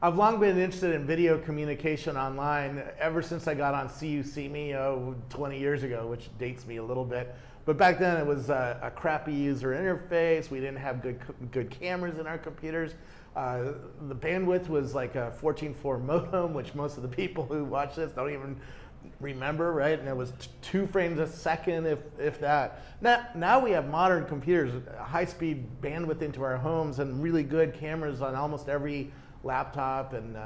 I've long been interested in video communication online ever since I got on See You See Me 20 years ago, which dates me a little bit. But back then it was a crappy user interface. We didn't have good cameras in our computers. The bandwidth was like a 14.4 modem, which most of the people who watch this don't even remember, right? And it was 2 frames a second, if that. Now we have modern computers, high-speed bandwidth into our homes, and really good cameras on almost every laptop and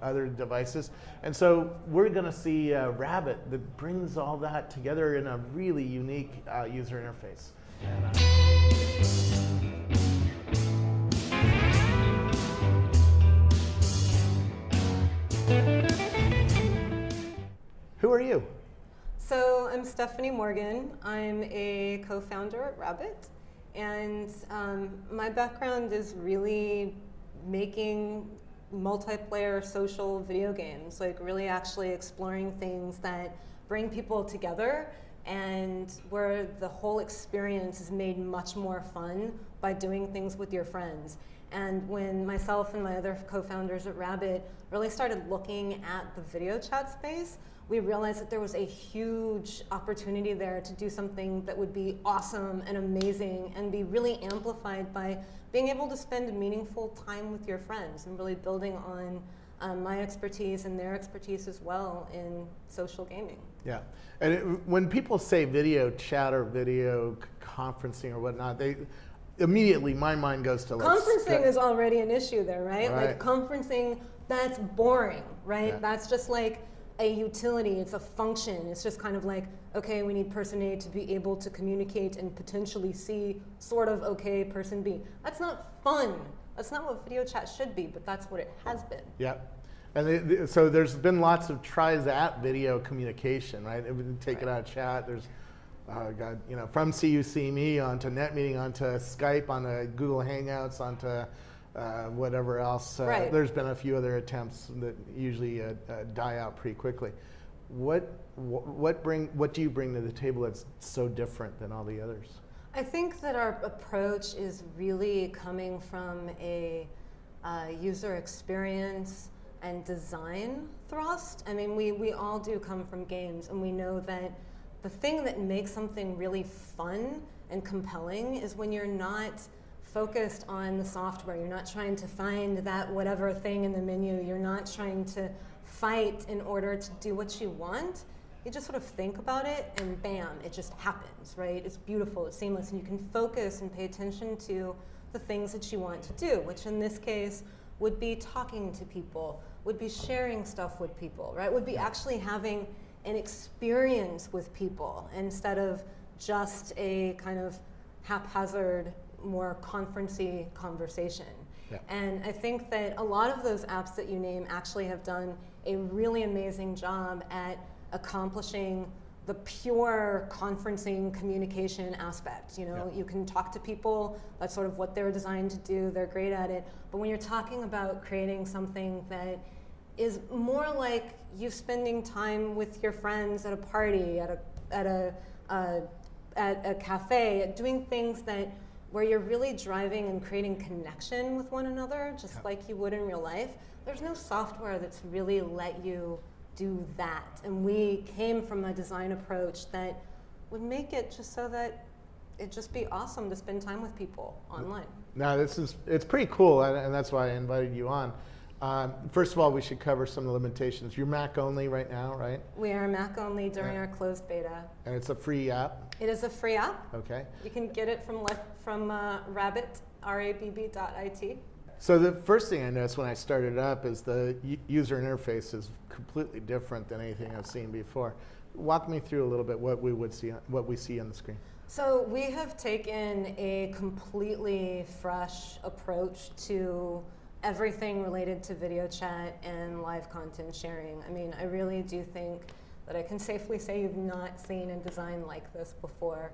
other devices. And so we're going to see a Rabbit that brings all that together in a really unique user interface. Who are you? So I'm Stephanie Morgan. I'm a co-founder at Rabbit, and my background is really making multiplayer social video games, like really actually exploring things that bring people together and where the whole experience is made much more fun by doing things with your friends. And when myself and my other co-founders at Rabbit really started looking at the video chat space, we realized that there was a huge opportunity there to do something that would be awesome and amazing and be really amplified by being able to spend meaningful time with your friends and really building on my expertise and their expertise as well in social gaming. Yeah, and when people say video chat or video conferencing or whatnot, immediately my mind goes to like conferencing is already an issue there, right? Like conferencing, that's boring, right? Yeah. That's just like a utility, it's a function. It's just kind of like, okay, we need person A to be able to communicate and potentially see sort of okay person B. That's not fun. That's not what video chat should be, but that's what it has been. Yeah. And so there's been lots of tries at video communication, right? Take it out of chat. There's from See You See Me onto NetMeeting, onto Skype, onto Google Hangouts, onto whatever else. There's been a few other attempts that usually die out pretty quickly. What do you bring to the table that's so different than all the others? I think that our approach is really coming from a user experience and design thrust. I mean, we all do come from games, and we know that the thing that makes something really fun and compelling is when you're not focused on the software. You're not trying to find that whatever thing in the menu. You're not trying to fight in order to do what you want. You just sort of think about it and bam, it just happens, right? It's beautiful, it's seamless, and you can focus and pay attention to the things that you want to do, which in this case would be talking to people, would be sharing stuff with people, right? Would be actually having an experience with people instead of just a kind of haphazard, more conference-y conversation. Yeah. And I think that a lot of those apps that you name actually have done a really amazing job at accomplishing the pure conferencing communication aspect. You know, you can talk to people, that's sort of what they're designed to do, they're great at it. But when you're talking about creating something that is more like you spending time with your friends at a party, at a cafe, doing things that where you're really driving and creating connection with one another, just like you would in real life, there's no software that's really let you do that. And we came from a design approach that would make it just so that it'd just be awesome to spend time with people online. Now it's pretty cool, and that's why I invited you on. First of all, we should cover some of the limitations. You're Mac only right now, right? We are Mac only during our closed beta. And it's a free app? It is a free app. Okay. You can get it from Rabbit, rabb.it. So the first thing I noticed when I started up is the user interface is completely different than anything I've seen before. Walk me through a little bit what we see on the screen. So we have taken a completely fresh approach to everything related to video chat and live content sharing. I mean, I really do think that I can safely say you've not seen a design like this before.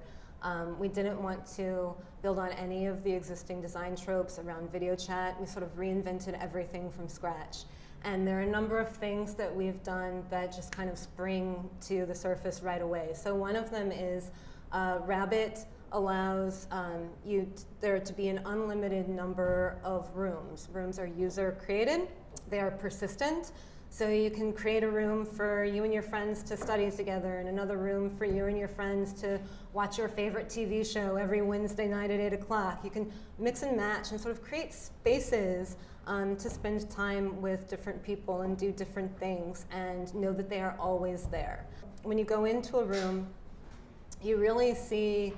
We didn't want to build on any of the existing design tropes around video chat. We sort of reinvented everything from scratch. And there are a number of things that we've done that just kind of spring to the surface right away. So one of them is Rabbit allows there to be an unlimited number of rooms. Rooms are user created, they are persistent. So you can create a room for you and your friends to study together, and another room for you and your friends to watch your favorite TV show every Wednesday night at 8 o'clock. You can mix and match and sort of create spaces to spend time with different people and do different things and know that they are always there. When you go into a room, you really see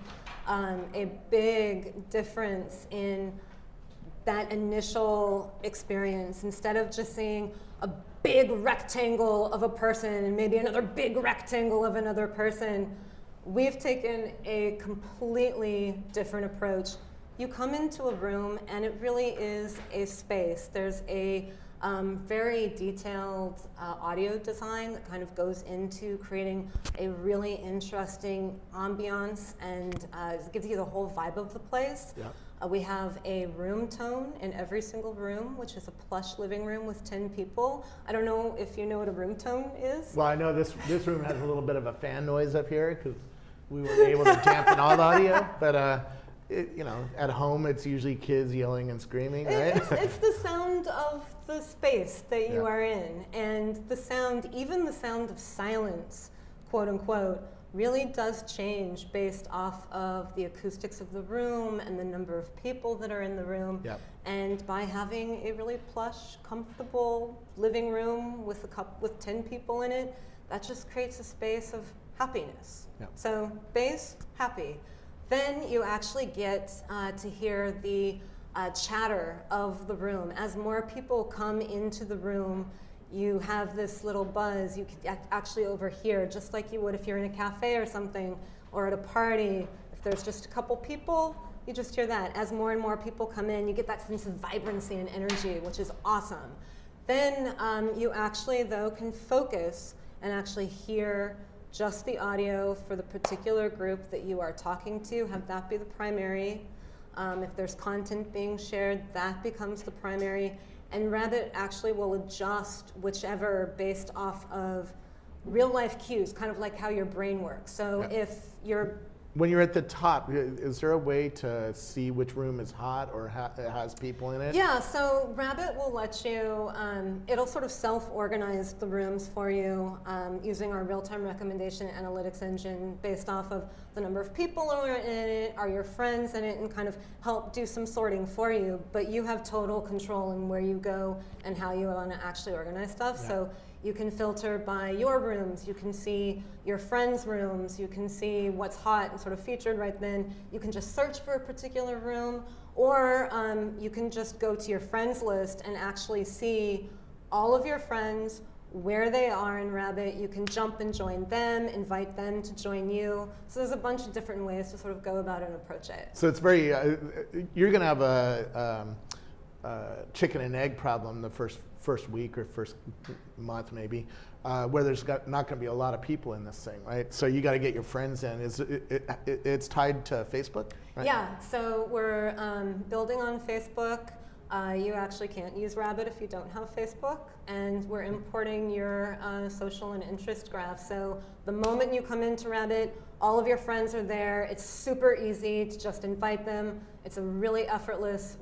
a big difference in that initial experience. Instead of just seeing a big rectangle of a person and maybe another big rectangle of another person, we've taken a completely different approach. You come into a room and it really is a space. There's a very detailed audio design that kind of goes into creating a really interesting ambiance and gives you the whole vibe of the place. Yeah. We have a room tone in every single room, which is a plush living room with 10 people. I don't know if you know what a room tone is. Well, I know this room has a little bit of a fan noise up here because we weren't able to dampen all the audio, but at home it's usually kids yelling and screaming, right? It's the sound of the space that you are in, and the sound, even the sound of silence, quote unquote, really does change based off of the acoustics of the room and the number of people that are in the room. Yep. And by having a really plush, comfortable living room with 10 people in it, that just creates a space of happiness. Yep. So base, happy. Then you actually get to hear the chatter of the room. As more people come into the room, you have this little buzz you can actually overhear, just like you would if you're in a cafe or something, or at a party. If there's just a couple people, you just hear that. As more and more people come in, you get that sense of vibrancy and energy, which is awesome. Then you actually, though, can focus and actually hear just the audio for the particular group that you are talking to, have that be the primary. If there's content being shared, that becomes the primary. And Rabbit actually will adjust whichever based off of real life cues, kind of like how your brain works. So if you're... When you're at the top, is there a way to see which room is hot or has people in it? Yeah, so Rabbit will let you, it'll sort of self-organize the rooms for you using our real-time recommendation analytics engine based off of the number of people who are in it, are your friends in it, and kind of help do some sorting for you. But you have total control in where you go and how you want to actually organize stuff. Yeah. So you can filter by your rooms, you can see your friends' rooms, you can see what's hot and sort of featured right then. You can just search for a particular room, or you can just go to your friends list and actually see all of your friends, where they are in Rabbit. You can jump and join them, invite them to join you. So there's a bunch of different ways to sort of go about and approach it. So it's very, you're gonna have a chicken and egg problem the first week or first month maybe, where there's not going to be a lot of people in this thing, right? So you got to get your friends in. It's tied to Facebook, right? Yeah, so we're building on Facebook. You actually can't use Rabbit if you don't have Facebook, and we're importing your social and interest graph. So the moment you come into Rabbit, all of your friends are there. It's super easy to just invite them. It's a really effortless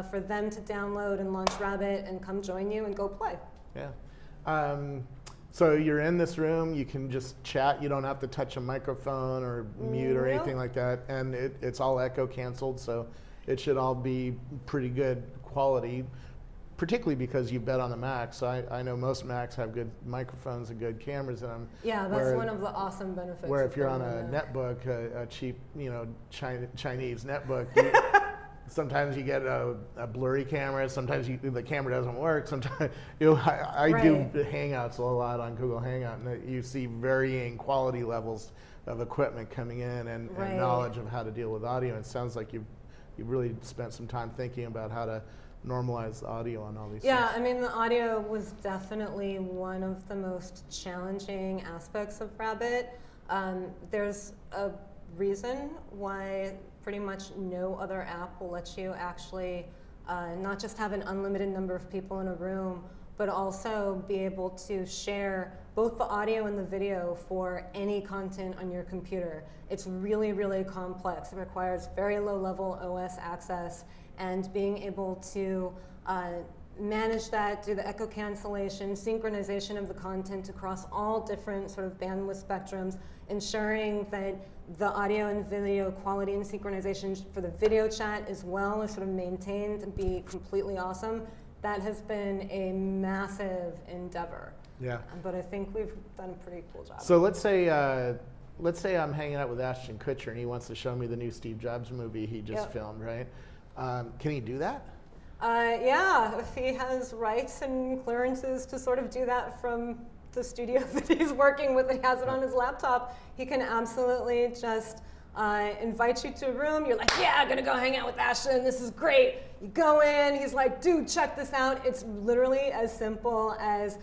for them to download and launch Rabbit and come join you and go play. Yeah. So you're in this room, you can just chat, you don't have to touch a microphone or mute or anything like that, and it's all echo canceled, so it should all be pretty good quality, particularly because you bet on the Macs. So I know most Macs have good microphones and good cameras in them. Yeah, that's one of the awesome benefits. Where if you're on a netbook, a cheap, Chinese netbook, sometimes you get a blurry camera. Sometimes the camera doesn't work. Sometimes I do Hangouts a lot on Google Hangout, and you see varying quality levels of equipment coming in and knowledge of how to deal with audio. It sounds like you've really spent some time thinking about how to normalize the audio on all these things. I mean, the audio was definitely one of the most challenging aspects of Rabbit. There's a reason why pretty much no other app will let you actually not just have an unlimited number of people in a room, but also be able to share both the audio and the video for any content on your computer. It's really, really complex. It requires very low level OS access, and being able to manage that, do the echo cancellation, synchronization of the content across all different sort of bandwidth spectrums, ensuring that the audio and video quality and synchronization for the video chat as well is sort of maintained and be completely awesome. That has been a massive endeavor. Yeah. But I think we've done a pretty cool job. So let's say I'm hanging out with Ashton Kutcher and he wants to show me the new Steve Jobs movie he just filmed, right? Can he do that? Yeah, if he has rights and clearances to sort of do that from the studio that he's working with and has it on his laptop, he can absolutely just invite you to a room. You're like, yeah, I'm gonna go hang out with Ashton, this is great. You go in, he's like, dude, check this out. It's literally as simple as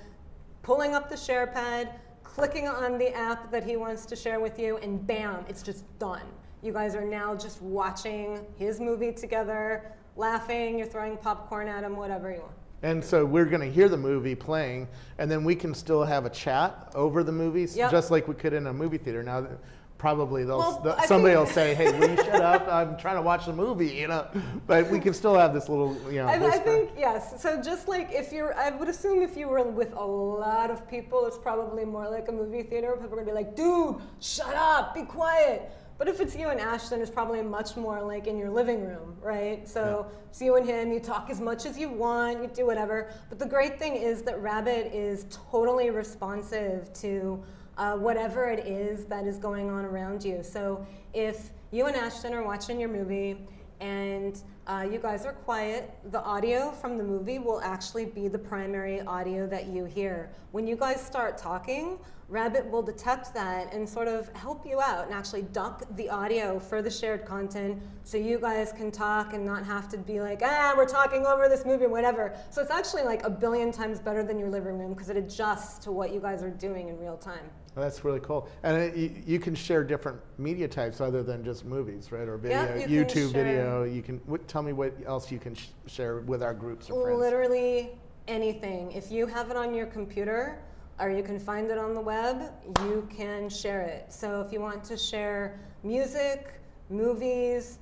pulling up the share pad, clicking on the app that he wants to share with you, and bam, it's just done. You guys are now just watching his movie together, laughing, you're throwing popcorn at him, whatever you want. And so we're going to hear the movie playing, and then we can still have a chat over the movies, just like we could in a movie theater. Now, probably somebody will say, "Hey, will you shut up? I'm trying to watch the movie," you know. But we can still have this little, I think yes. So just like I would assume if you were with a lot of people, it's probably more like a movie theater. People are gonna be like, "Dude, shut up, be quiet." But if it's you and Ashton, it's probably much more like in your living room, right? So it's you and him, you talk as much as you want, you do whatever. But the great thing is that Rabbit is totally responsive to whatever it is that is going on around you. So if you and Ashton are watching your movie and you guys are quiet, the audio from the movie will actually be the primary audio that you hear. When you guys start talking, Rabbit will detect that and sort of help you out and actually duck the audio for the shared content so you guys can talk and not have to be like, we're talking over this movie, whatever. So it's actually like 1 billion times better than your living room because it adjusts to what you guys are doing in real time. Well, that's really cool. And you can share different media types other than just movies, right? Or video, YouTube video. You can tell me what else you can share with our groups or friends. Literally anything. If you have it on your computer, or you can find it on the web, you can share it. So if you want to share music, movies,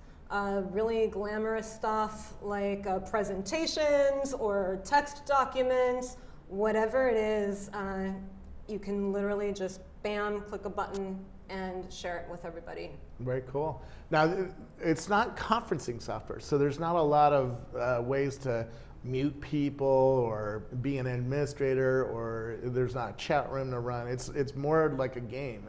really glamorous stuff like presentations or text documents, whatever it is, you can literally just bam, click a button and share it with everybody. Very cool. Now, it's not conferencing software, so there's not a lot of ways to mute people or be an administrator, or there's not a chat room to run. It's more like a game.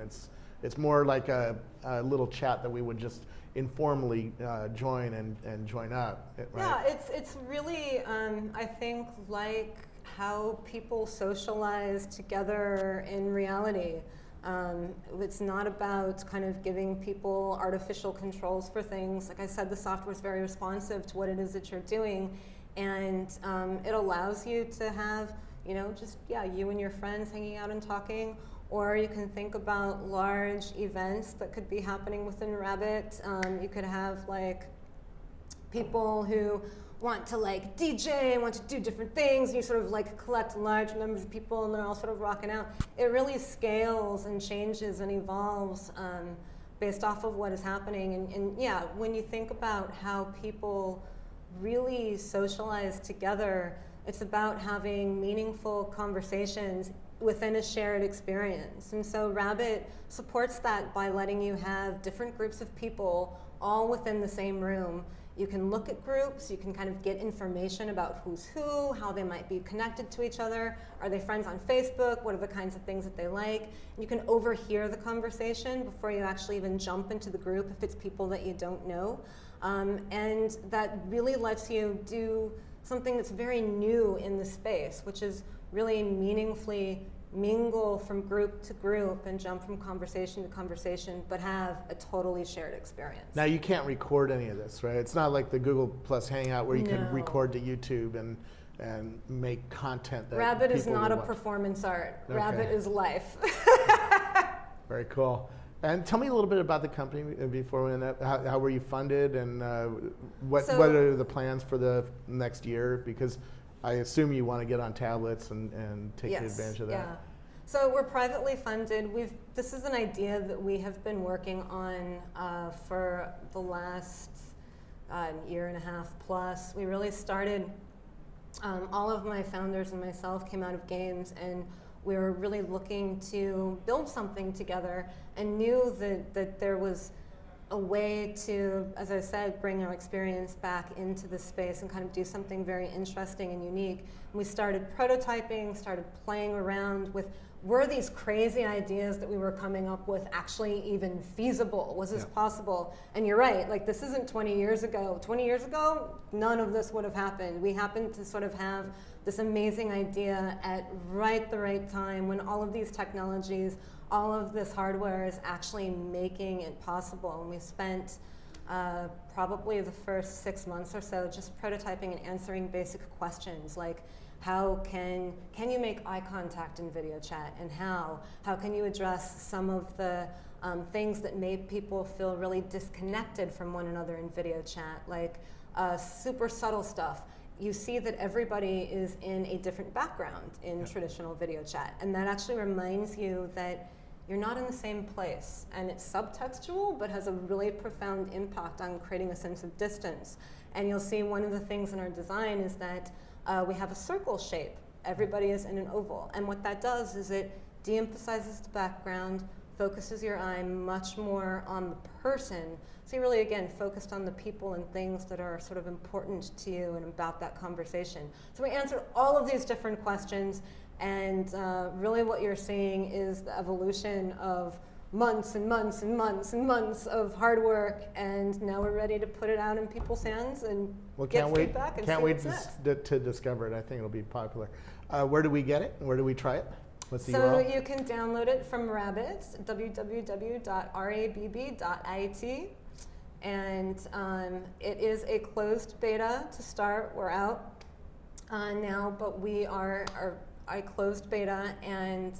It's more like a little chat that we would just informally join and join up. Right? Yeah, it's really I think like how people socialize together in reality. It's not about kind of giving people artificial controls for things. Like I said, the software is very responsive to what it is that you're doing. And it allows you to have, just, you and your friends hanging out and talking. Or you can think about large events that could be happening within Rabbit. You could have like people who want to like DJ, want to do different things. You sort of like collect large numbers of people and they're all sort of rocking out. It really scales and changes and evolves based off of what is happening. And when you think about how people really socialize together, it's about having meaningful conversations within a shared experience. And so Rabbit supports that by letting you have different groups of people all within the same room. You can look at groups, you can kind of get information about who's who, how they might be connected to each other. Are they friends on Facebook? What are the kinds of things that they like? You can overhear the conversation before you actually even jump into the group if it's people that you don't know. And that really lets you do something that's very new in the space, which is really meaningfully mingle from group to group and jump from conversation to conversation, but have a totally shared experience. Now you can't record any of this, right? It's not like the Google Plus Hangout where you can record to YouTube and make content that Rabbit is not a watch. Performance art. Okay. Rabbit is life. Very cool. And tell me a little bit about the company before we end up. How were you funded, and what are the plans for the next year? Because I assume you want to get on tablets and take advantage of that. Yeah. So we're privately funded. This is an idea that we have been working on for the last year and a half plus. We really started, all of my founders and myself came out of games, and we were really looking to build something together, and knew that there was a way to, as I said, bring our experience back into the space and kind of do something very interesting and unique. And we started prototyping, started playing around with, were these crazy ideas that we were coming up with actually even feasible? Was this possible? And you're right, like this isn't 20 years ago. 20 years ago, none of this would have happened. We happened to sort of have this amazing idea at the right time when all of these technologies, all of this hardware is actually making it possible. And we spent probably the first 6 months or so just prototyping and answering basic questions like, how can you make eye contact in video chat, and how can you address some of the things that make people feel really disconnected from one another in video chat, like super subtle stuff. You see that everybody is in a different background in traditional video chat, and that actually reminds you that you're not in the same place, and it's subtextual but has a really profound impact on creating a sense of distance. And you'll see one of the things in our design is that we have a circle shape. Everybody is in an oval, and what that does is it de-emphasizes the background, focuses your eye much more on the person. So you're really, again, focused on the people and things that are sort of important to you and about that conversation. So we answered all of these different questions, and really what you're seeing is the evolution of months and months and months and months of hard work, and now we're ready to put it out in people's hands and get feedback and can't wait to discover it. I think it'll be popular. Where do we get it? Where do we try it? What's the URL? So you can download it from Rabbit, www.rabb.it, and it is a closed beta to start. We're out now, but we are a closed beta, and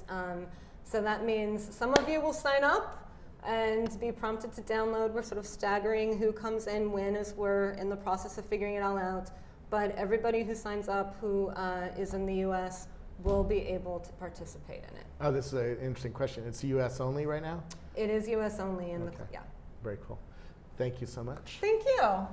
so that means some of you will sign up and be prompted to download. We're sort of staggering who comes in when as we're in the process of figuring it all out. But everybody who signs up who is in the US will be able to participate in it. Oh, this is an interesting question. It's US only right now? It is US only in the, Very cool. Thank you so much. Thank you.